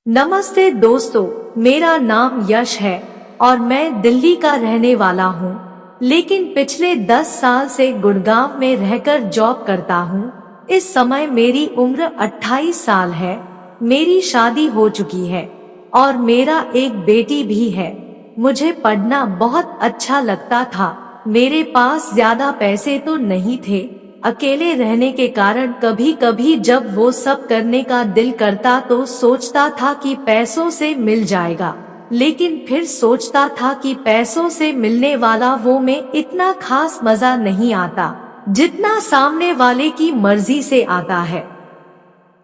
नमस्ते दोस्तों, मेरा नाम यश है और मैं दिल्ली का रहने वाला हूँ। लेकिन पिछले 10 साल से गुड़गांव में रहकर जॉब करता हूँ। इस समय मेरी उम्र 28 साल है। मेरी शादी हो चुकी है और मेरा एक बेटी भी है। मुझे पढ़ना बहुत अच्छा लगता था। मेरे पास ज्यादा पैसे तो नहीं थे। अकेले रहने के कारण कभी कभी जब वो सब करने का दिल करता तो सोचता था कि पैसों से मिल जाएगा, लेकिन फिर सोचता था कि पैसों से मिलने वाला वो में इतना खास मजा नहीं आता जितना सामने वाले की मर्जी से आता है।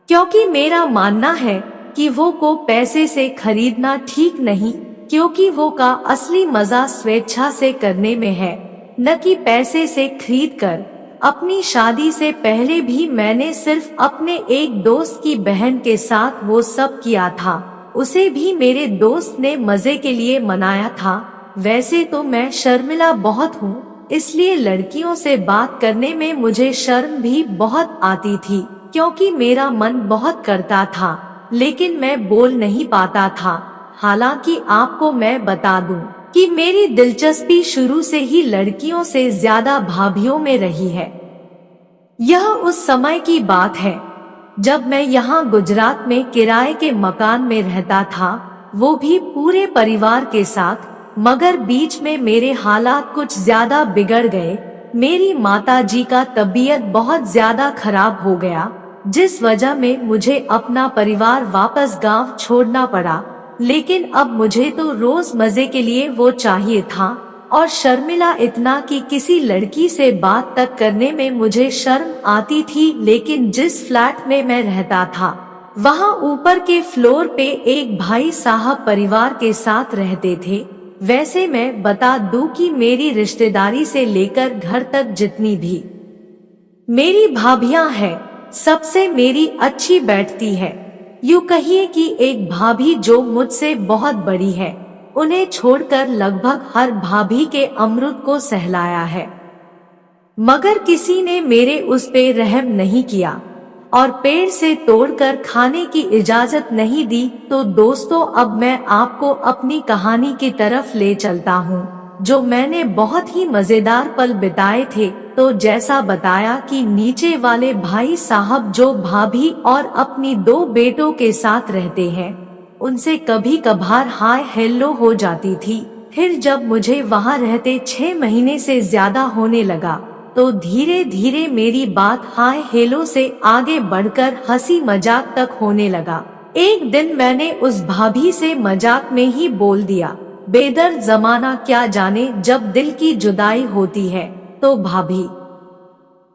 क्योंकि मेरा मानना है कि वो को पैसे से खरीदना ठीक नहीं, क्योंकि वो का असली मजा स्वेच्छा से करने में है, न कि पैसे से खरीद कर। अपनी शादी से पहले भी मैंने सिर्फ अपने एक दोस्त की बहन के साथ वो सब किया था। उसे भी मेरे दोस्त ने मजे के लिए मनाया था। वैसे तो मैं शर्मिला बहुत हूँ, इसलिए लड़कियों से बात करने में मुझे शर्म भी बहुत आती थी, क्योंकि मेरा मन बहुत करता था, लेकिन मैं बोल नहीं पाता था। हालांकि आपको मैं बता दूं कि मेरी दिलचस्पी शुरू से ही लड़कियों से ज्यादा भाभीयों में रही है। यह उस समय की बात है जब मैं यहाँ गुजरात में किराए के मकान में रहता था, वो भी पूरे परिवार के साथ। मगर बीच में मेरे हालात कुछ ज्यादा बिगड़ गए। मेरी माताजी का तबीयत बहुत ज्यादा खराब हो गया, जिस वजह में मुझे अपना परिवार वापस गांव छोड़ना पड़ा। लेकिन अब मुझे तो रोज मजे के लिए वो चाहिए था, और शर्मिला इतना कि किसी लड़की से बात तक करने में मुझे शर्म आती थी। लेकिन जिस फ्लैट में मैं रहता था, वहाँ ऊपर के फ्लोर पे एक भाई साहब परिवार के साथ रहते थे। वैसे मैं बता दूं कि मेरी रिश्तेदारी से लेकर घर तक जितनी भी मेरी भाभियां हैं, सबसे मेरी अच्छी बैठती है। यूँ कहिए कि एक भाभी जो मुझसे बहुत बड़ी है, उन्हें छोड़कर लगभग हर भाभी के अमृत को सहलाया है। मगर किसी ने मेरे उस पे रहम नहीं किया और पेड़ से तोड़कर खाने की इजाजत नहीं दी। तो दोस्तों, अब मैं आपको अपनी कहानी की तरफ ले चलता हूँ, जो मैंने बहुत ही मजेदार पल बिताए थे। तो जैसा बताया कि नीचे वाले भाई साहब जो भाभी और अपनी 2 बेटों के साथ रहते हैं, उनसे कभी कभार हाय हेलो हो जाती थी। फिर जब मुझे वहाँ रहते 6 महीने से ज्यादा होने लगा, तो धीरे धीरे मेरी बात हाय हेलो से आगे बढ़कर हंसी मजाक तक होने लगा। एक दिन मैंने उस भाभी से मजाक में ही बोल दिया, बेदर्द जमाना क्या जाने जब दिल की जुदाई होती है। तो भाभी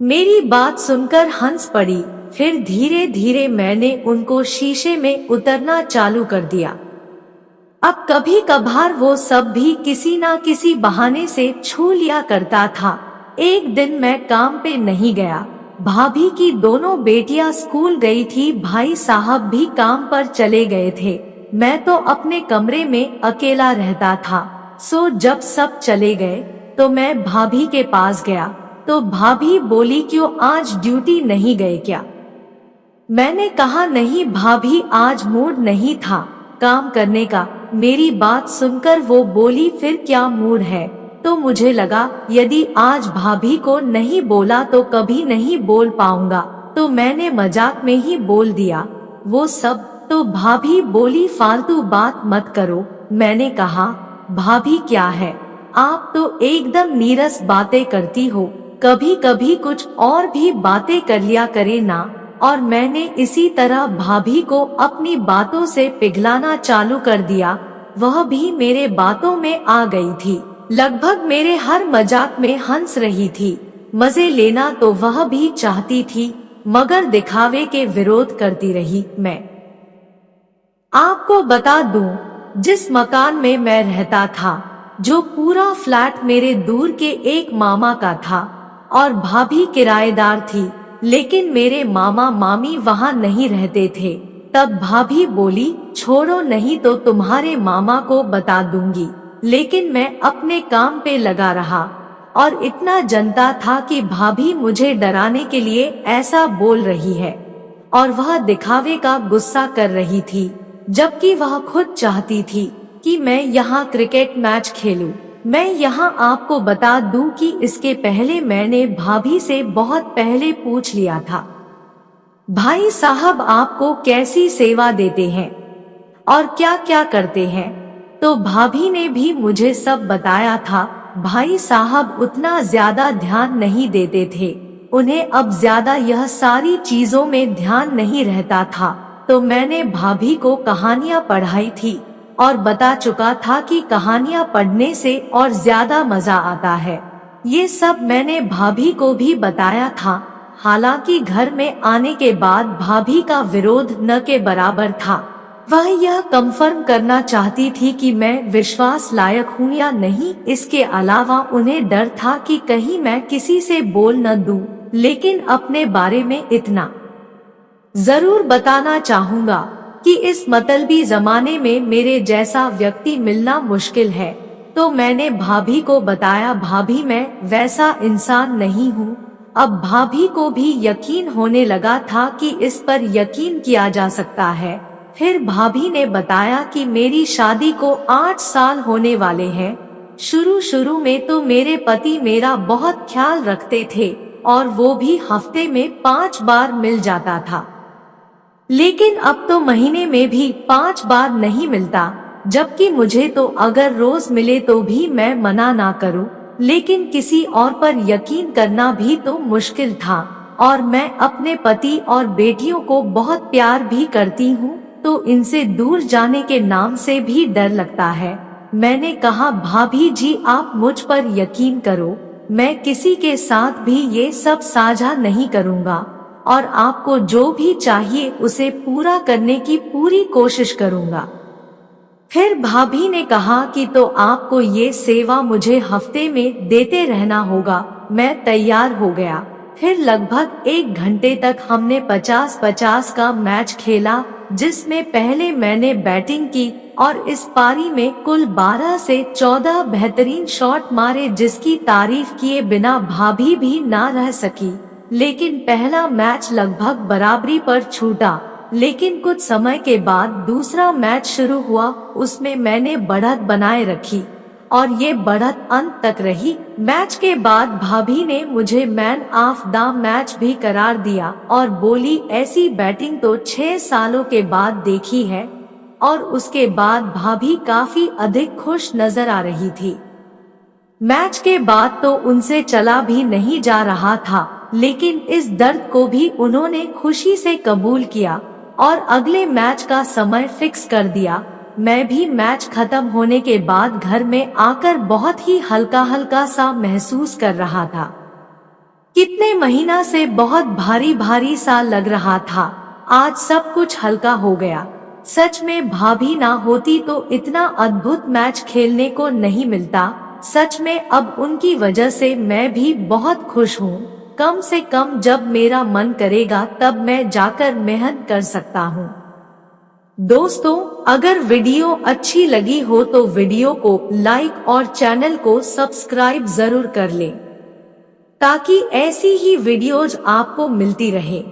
मेरी बात सुनकर हंस पड़ी। फिर धीरे धीरे मैंने उनको शीशे में उतरना चालू कर दिया। अब कभी कभार वो सब भी किसी ना किसी बहाने से छू लिया करता था। एक दिन मैं काम पे नहीं गया। भाभी की दोनों बेटियां स्कूल गई थी, भाई साहब भी काम पर चले गए थे। मैं तो अपने कमरे में अकेला रहता था। सो जब सब चले गए तो मैं भाभी के पास गया, तो भाभी बोली, क्यों आज ड्यूटी नहीं गए क्या? मैंने कहा, नहीं भाभी, आज मूड नहीं था काम करने का। मेरी बात सुनकर वो बोली, फिर क्या मूड है? तो मुझे लगा यदि आज भाभी को नहीं बोला तो कभी नहीं बोल पाऊंगा, तो मैंने मजाक में ही बोल दिया वो सब। तो भाभी बोली, फालतू बात मत करो। मैंने कहा, भाभी क्या है, आप तो एकदम नीरस बातें करती हो, कभी कभी कुछ और भी बातें कर लिया करे ना। और मैंने इसी तरह भाभी को अपनी बातों से पिघलाना चालू कर दिया। वह भी मेरे बातों में आ गई थी, लगभग मेरे हर मजाक में हंस रही थी। मजे लेना तो वह भी चाहती थी, मगर दिखावे के विरोध करती रही। मैं आपको बता दूं, जिस मकान में मैं रहता था, जो पूरा फ्लैट मेरे दूर के एक मामा का था और भाभी किराएदार थी, लेकिन मेरे मामा मामी वहाँ नहीं रहते थे। तब भाभी बोली, छोड़ो, नहीं तो तुम्हारे मामा को बता दूंगी। लेकिन मैं अपने काम पे लगा रहा और इतना जनता था कि भाभी मुझे डराने के लिए ऐसा बोल रही है और वह दिखावे का गुस्सा कर रही थी। जबकि वह खुद चाहती थी कि मैं यहाँ क्रिकेट मैच खेलूं। मैं यहाँ आपको बता दूं कि इसके पहले मैंने भाभी से बहुत पहले पूछ लिया था, भाई साहब आपको कैसी सेवा देते हैं और क्या क्या करते हैं, तो भाभी ने भी मुझे सब बताया था। भाई साहब उतना ज्यादा ध्यान नहीं देते थे, उन्हें अब ज्यादा यह सारी चीजों में ध्यान नहीं रहता था। तो मैंने भाभी को कहानियां पढ़ाई थी और बता चुका था कि कहानियां पढ़ने से और ज्यादा मजा आता है। ये सब मैंने भाभी को भी बताया था। हालांकि घर में आने के बाद भाभी का विरोध न के बराबर था। वह यह कंफर्म करना चाहती थी कि मैं विश्वास लायक हूँ या नहीं। इसके अलावा उन्हें डर था कि कहीं मैं किसी से बोल न दूं। लेकिन अपने बारे में इतना जरूर बताना चाहूँगा कि इस मतलबी जमाने में मेरे जैसा व्यक्ति मिलना मुश्किल है। तो मैंने भाभी को बताया, भाभी मैं वैसा इंसान नहीं हूँ। अब भाभी को भी यकीन होने लगा था कि इस पर यकीन किया जा सकता है। फिर भाभी ने बताया कि मेरी शादी को 8 साल होने वाले हैं। शुरू में तो मेरे पति मेरा बहुत ख्याल रखते थे और वो भी हफ्ते में 5 बार मिल जाता था, लेकिन अब तो महीने में भी 5 बार नहीं मिलता। जबकि मुझे तो अगर रोज मिले तो भी मैं मना ना करूं, लेकिन किसी और पर यकीन करना भी तो मुश्किल था। और मैं अपने पति और बेटियों को बहुत प्यार भी करती हूँ, तो इनसे दूर जाने के नाम से भी डर लगता है। मैंने कहा, भाभी जी आप मुझ पर यकीन करो, मैं किसी के साथ भी ये सब साझा नहीं करूँगा और आपको जो भी चाहिए उसे पूरा करने की पूरी कोशिश करूँगा। फिर भाभी ने कहा कि तो आपको ये सेवा मुझे हफ्ते में देते रहना होगा। मैं तैयार हो गया। फिर लगभग 1 घंटे तक हमने 50-50 का मैच खेला, जिसमें पहले मैंने बैटिंग की और इस पारी में कुल 12 से 14 बेहतरीन शॉट मारे, जिसकी तारीफ किए बिना भाभी भी ना रह सकी। लेकिन पहला मैच लगभग बराबरी पर छूटा। लेकिन कुछ समय के बाद दूसरा मैच शुरू हुआ, उसमें मैंने बढ़त बनाए रखी और ये बढ़त अंत तक रही। मैच के बाद भाभी ने मुझे मैन ऑफ द मैच भी करार दिया और बोली, ऐसी बैटिंग तो 6 सालों के बाद देखी है। और उसके बाद भाभी काफी अधिक खुश नजर आ रही थी। मैच के बाद तो उनसे चला भी नहीं जा रहा था, लेकिन इस दर्द को भी उन्होंने खुशी से कबूल किया और अगले मैच का समय फिक्स कर दिया। मैं भी मैच खत्म होने के बाद घर में आकर बहुत ही हल्का हल्का सा महसूस कर रहा था। कितने महीना से बहुत भारी भारी सा लग रहा था। आज सब कुछ हल्का हो गया। सच में भाभी ना होती तो इतना अद्भुत मैच खेलने को नहीं मिलता। सच में अब उनकी वजह से मैं भी बहुत खुश हूँ। कम से कम जब मेरा मन करेगा तब मैं जाकर मेहनत कर सकता हूँ। दोस्तों, अगर वीडियो अच्छी लगी हो तो वीडियो को लाइक और चैनल को सब्सक्राइब जरूर कर लें, ताकि ऐसी ही वीडियोज आपको मिलती रहे।